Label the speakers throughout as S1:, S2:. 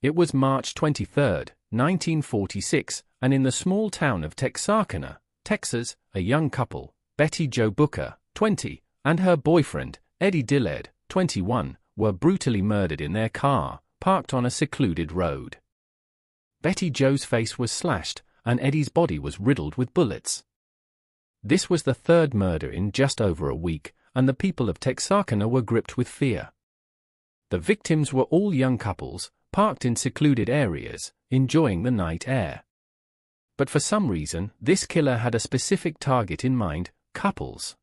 S1: It was March 23, 1946, and in the small town of Texarkana, Texas, a young couple, Betty Jo Booker, 20, and her boyfriend, Eddie Dillard, 21, were brutally murdered in their car, parked on a secluded road. Betty Jo's face was slashed, and Eddie's body was riddled with bullets. This was the third murder in just over a week, and the people of Texarkana were gripped with fear. The victims were all young couples, parked in secluded areas, enjoying the night air. But for some reason, this killer had a specific target in mind: couples.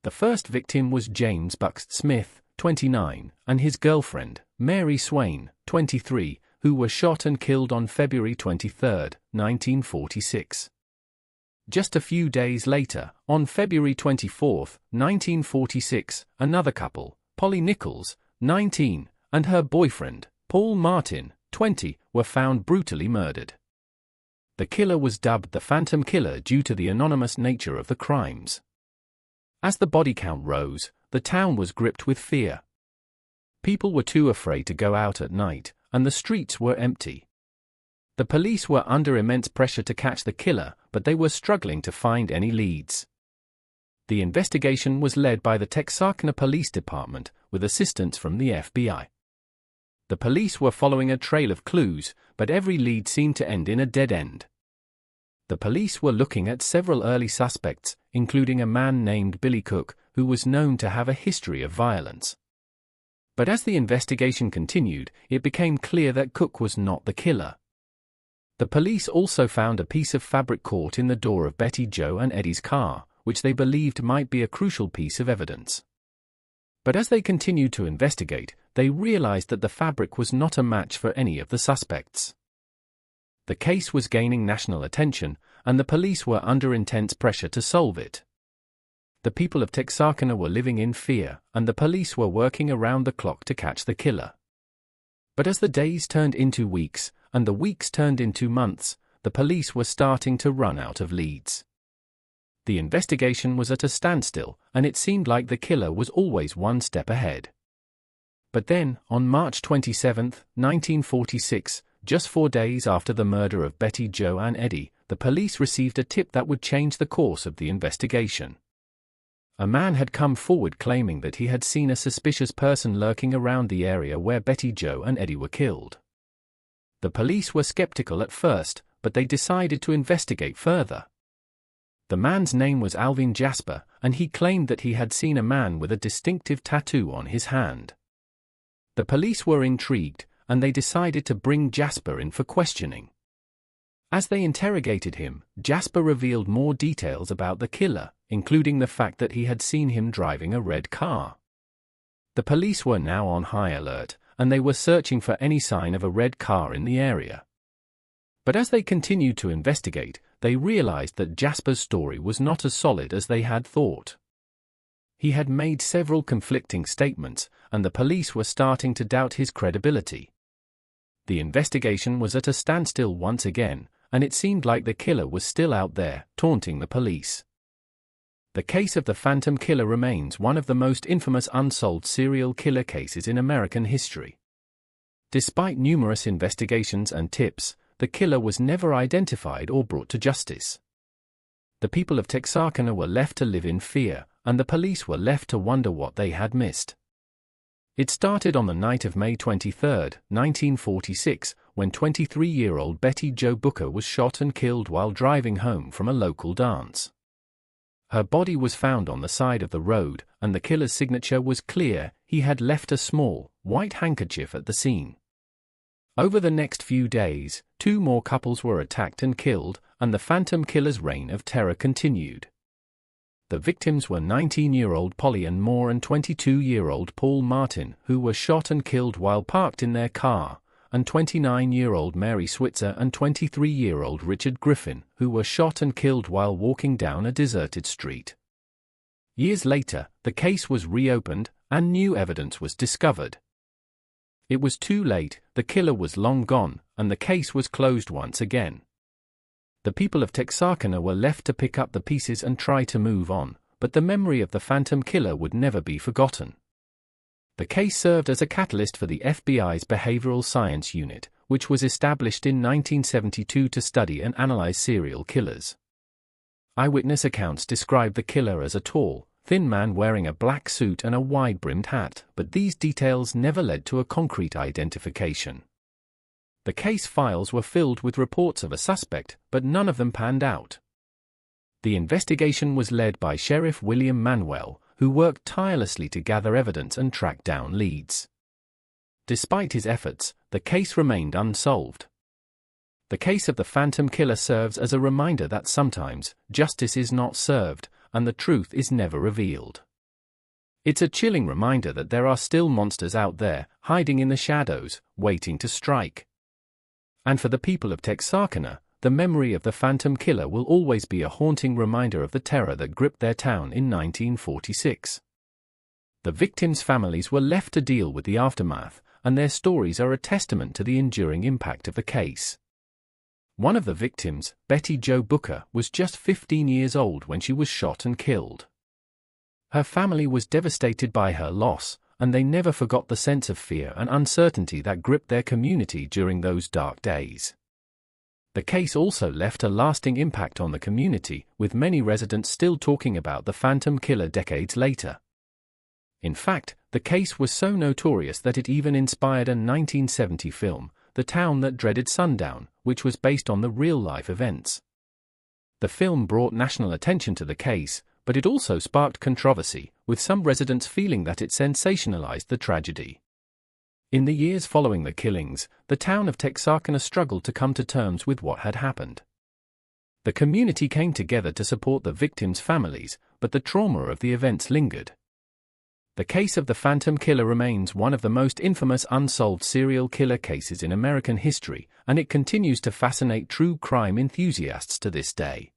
S1: The first victim was James Buck Smith, 29, and his girlfriend, Mary Swain, 23, who were shot and killed on February 23, 1946. Just a few days later, on February 24, 1946, another couple, Polly Nichols, 19, and her boyfriend, Paul Martin, 20, were found brutally murdered. The killer was dubbed the Phantom Killer due to the anonymous nature of the crimes. As the body count rose, the town was gripped with fear. People were too afraid to go out at night, and the streets were empty. The police were under immense pressure to catch the killer, but they were struggling to find any leads. The investigation was led by the Texarkana Police Department, with assistance from the FBI. The police were following a trail of clues, but every lead seemed to end in a dead end. The police were looking at several early suspects, including a man named Billy Cook, who was known to have a history of violence. But as the investigation continued, it became clear that Cook was not the killer. The police also found a piece of fabric caught in the door of Betty Jo and Eddie's car, which they believed might be a crucial piece of evidence. But as they continued to investigate, they realized that the fabric was not a match for any of the suspects. The case was gaining national attention, and the police were under intense pressure to solve it. The people of Texarkana were living in fear, and the police were working around the clock to catch the killer. But as the days turned into weeks, and the weeks turned into months, the police were starting to run out of leads. The investigation was at a standstill, and it seemed like the killer was always one step ahead. But then, on March 27, 1946, just 4 days after the murder of Betty Jo and Eddie, the police received a tip that would change the course of the investigation. A man had come forward claiming that he had seen a suspicious person lurking around the area where Betty Jo and Eddie were killed. The police were skeptical at first, but they decided to investigate further. The man's name was Alvin Jasper, and he claimed that he had seen a man with a distinctive tattoo on his hand. The police were intrigued, and they decided to bring Jasper in for questioning. As they interrogated him, Jasper revealed more details about the killer, including the fact that he had seen him driving a red car. The police were now on high alert, and they were searching for any sign of a red car in the area. But as they continued to investigate, they realized that Jasper's story was not as solid as they had thought. He had made several conflicting statements, and the police were starting to doubt his credibility. The investigation was at a standstill once again, and it seemed like the killer was still out there, taunting the police. The case of the Phantom Killer remains one of the most infamous unsolved serial killer cases in American history. Despite numerous investigations and tips, the killer was never identified or brought to justice. The people of Texarkana were left to live in fear, and the police were left to wonder what they had missed. It started on the night of May 23, 1946, when 23-year-old Betty Jo Booker was shot and killed while driving home from a local dance. Her body was found on the side of the road, and the killer's signature was clear: he had left a small, white handkerchief at the scene. Over the next few days, 2 more couples were attacked and killed, and the Phantom Killer's reign of terror continued. The victims were 19-year-old Polly Ann Moore and 22-year-old Paul Martin, who were shot and killed while parked in their car, and 29-year-old Mary Switzer and 23-year-old Richard Griffin, who were shot and killed while walking down a deserted street. Years later, the case was reopened, and new evidence was discovered. It was too late, the killer was long gone, and the case was closed once again. The people of Texarkana were left to pick up the pieces and try to move on, but the memory of the Phantom Killer would never be forgotten. The case served as a catalyst for the FBI's Behavioral Science Unit, which was established in 1972 to study and analyze serial killers. Eyewitness accounts describe the killer as a tall, thin man wearing a black suit and a wide-brimmed hat, but these details never led to a concrete identification. The case files were filled with reports of a suspect, but none of them panned out. The investigation was led by Sheriff William Manuel, who worked tirelessly to gather evidence and track down leads. Despite his efforts, the case remained unsolved. The case of the Phantom Killer serves as a reminder that sometimes, justice is not served, and the truth is never revealed. It's a chilling reminder that there are still monsters out there, hiding in the shadows, waiting to strike. And for the people of Texarkana, the memory of the Phantom Killer will always be a haunting reminder of the terror that gripped their town in 1946. The victims' families were left to deal with the aftermath, and their stories are a testament to the enduring impact of the case. One of the victims, Betty Jo Booker, was just 15 years old when she was shot and killed. Her family was devastated by her loss, and they never forgot the sense of fear and uncertainty that gripped their community during those dark days. The case also left a lasting impact on the community, with many residents still talking about the Phantom Killer decades later. In fact, the case was so notorious that it even inspired a 1970 film, The Town That Dreaded Sundown, which was based on the real-life events. The film brought national attention to the case, but it also sparked controversy, with some residents feeling that it sensationalized the tragedy. In the years following the killings, the town of Texarkana struggled to come to terms with what had happened. The community came together to support the victims' families, but the trauma of the events lingered. The case of the Phantom Killer remains one of the most infamous unsolved serial killer cases in American history, and it continues to fascinate true crime enthusiasts to this day.